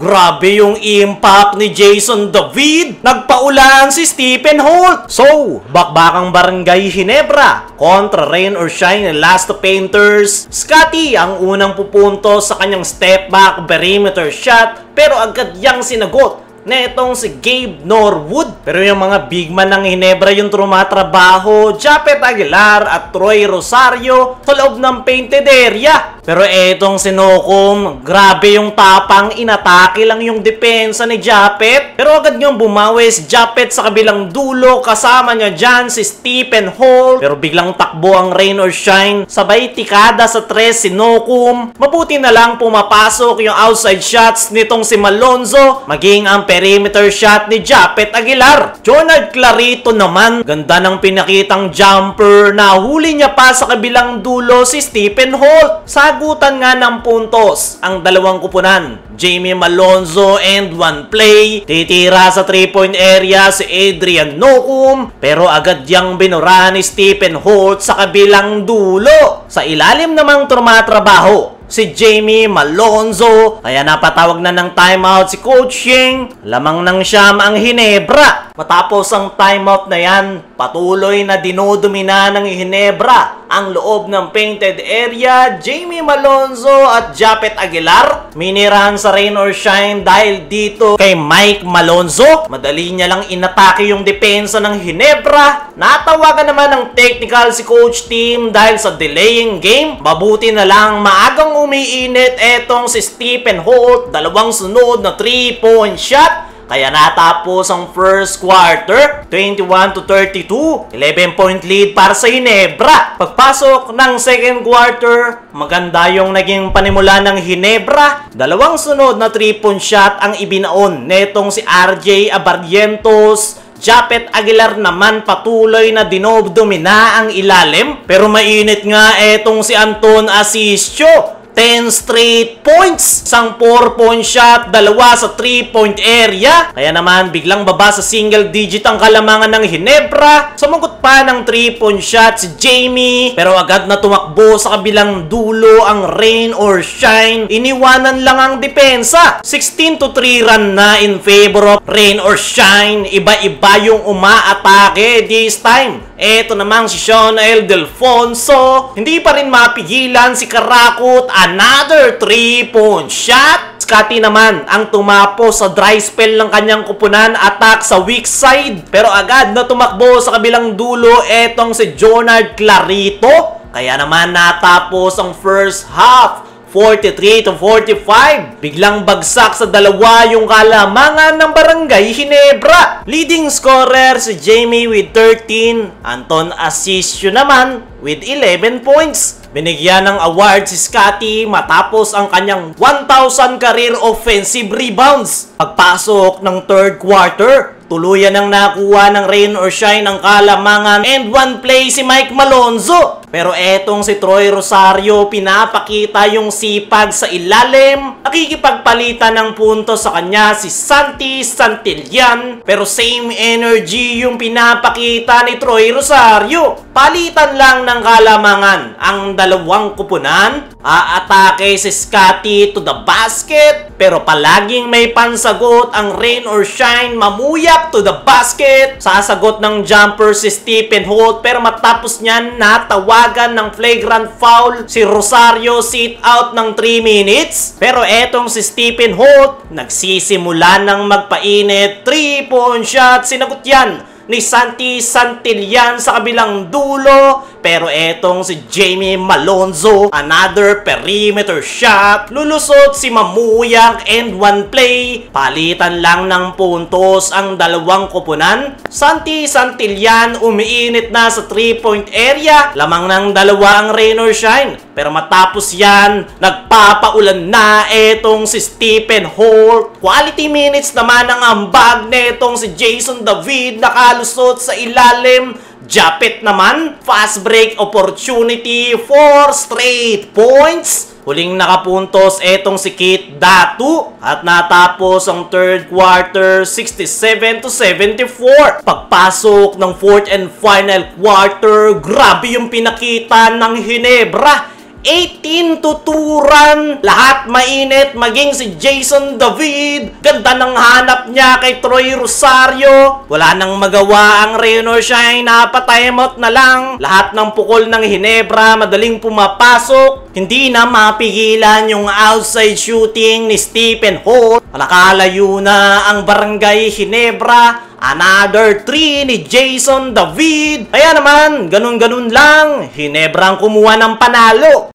Grabe yung impact ni Jason David. Nagpaulan si Stephen Holt. So, bakbakang Barangay Ginebra kontra Rain or Shine Last Painters. Scotty ang unang pupunto sa kanyang step back perimeter shot pero agad yang sinagot netong si Gabe Norwood. Pero yung mga big man ng Ginebra yung trumatrabaho, Japet Aguilar at Troy Rosario sa loob ng painted area. Pero etong si Nokum, grabe yung tapang, inatake lang yung depensa ni Japet. Pero agad niyang bumawi si Japet sa kabilang dulo, kasama niya dyan si Stephen Holt. Pero biglang takbo ang Rain or Shine, sabay tikada sa tres si Nokum. Mabuti na lang pumapasok yung outside shots nitong si Malonzo, maging ang perimeter shot ni Japet Aguilar. Jonard Clarito naman, ganda ng pinakitang jumper, nahuli niya pa sa kabilang dulo si Stephen Holt. Sagutan nga ng puntos ang dalawang kupunan, Jamie Malonzo and one play. Titira sa 3-point area si Adrian Nokum, pero agad yang binura ni Stephen Holt sa kabilang dulo. Sa ilalim namang trumatrabaho si Jamie Malonzo, kaya napatawag na ng timeout si Coach Yeng. Lamang ng siyam ang Ginebra. Matapos ang timeout na yan, patuloy na dinodomina ng Ginebra ang loob ng painted area. Jamie Malonzo at Japet Aguilar minirahan sa Rain or Shine dahil dito kay Mike Malonzo. Madali niya lang inatake yung depensa ng Ginebra. Natawagan naman ng technical si Coach Team dahil sa delaying game. Mabuti na lang maagang umiinit etong si Stephen Holt, dalawang sunod na 3-point shot. Kaya natapos ang first quarter, 21-32, 11-point lead para sa Ginebra. Pagpasok ng second quarter, maganda yung naging panimula ng Ginebra. Dalawang sunod na 3-point shot ang ibinaon netong si RJ Abarrientos. Japet Aguilar naman patuloy na dinobdomina ang ilalim. Pero mainit nga etong si Anton Asisio. 10 straight points. Isang 4-point shot, dalawa sa 3-point area. Kaya naman biglang baba sa single digit ang kalamangan ng Ginebra. Sumagot pa ng 3-point shot si Jamie, pero agad na tumakbo sa kabilang dulo ang Rain or Shine. Iniwanan lang ang depensa. 16-3 run na in favor of Rain or Shine. Iba-iba yung umaatake this time. Eto namang si Sean L. Delfonso, hindi pa rin mapigilan si Karakut. Another 3-point shot. Scotty naman ang tumapos sa dry spell ng kanyang kupunan, attack sa weak side. Pero agad na tumakbo sa kabilang dulo etong si Jonard Clarito. Kaya naman natapos ang first half 43-45. Biglang bagsak sa dalawa yung kalamangan ng Barangay Ginebra. Leading scorer si Jamie with 13. Anton Asisio naman with 11 points. Binigyan ng award si Scotty matapos ang kanyang 1,000 career offensive rebounds. Pagpasok ng third quarter, tuluyan ang nakuha ng Rain or Shine ang kalamangan and one play si Mike Malonzo. Pero etong si Troy Rosario, pinapakita yung sipag sa ilalim. Nakikipagpalitan ng punto sa kanya si Santi Santillan. Pero same energy yung pinapakita ni Troy Rosario. Palitan lang ng kalamangan ang dalawang kupunan. Aatake si Scotty to the basket, pero palaging may pansagot ang Rain or Shine. Mamuyak to the basket. Sasagot ng jumper si Stephen Holt, pero matapos niyan natawagan ng flagrant foul si Rosario, sit out ng 3 minutes. Pero etong si Stephen Holt nagsisimula ng magpainit. 3-point shot, sinagot yan ni Santi Santillan sa kabilang dulo. Pero etong si Jamie Malonzo, another perimeter shot. Lulusot si Mamuyak and one play. Palitan lang ng puntos ang dalawang kupunan. Santi Santillan umiinit na sa 3-point area. Lamang ng dalawa ang Rain or Shine. Pero matapos yan, nagpapaulan na etong si Stephen Holt. Quality minutes naman ang ambag netong si Jason David, nakalusot sa ilalim. Japet naman, fast break opportunity, 4 straight points. Huling nakapuntos etong si Kit Datu at natapos ang third quarter 67-74. Pagpasok ng fourth and final quarter, grabe yung pinakita ng Ginebra. 18 to 2 run. Lahat mainit, maging si Jason David. Ganda ng hanap niya kay Troy Rosario. Wala nang magawa ang rain or shine, napatayemot na lang. Lahat ng pukol ng Ginebra madaling pumapasok. Hindi na mapigilan yung outside shooting ni Stephen Holt. Nakalayo na ang Barangay Ginebra. Another 3 ni Jason David. Kaya naman, ganun-ganun lang. Ginebra ang kumuha ng panalo.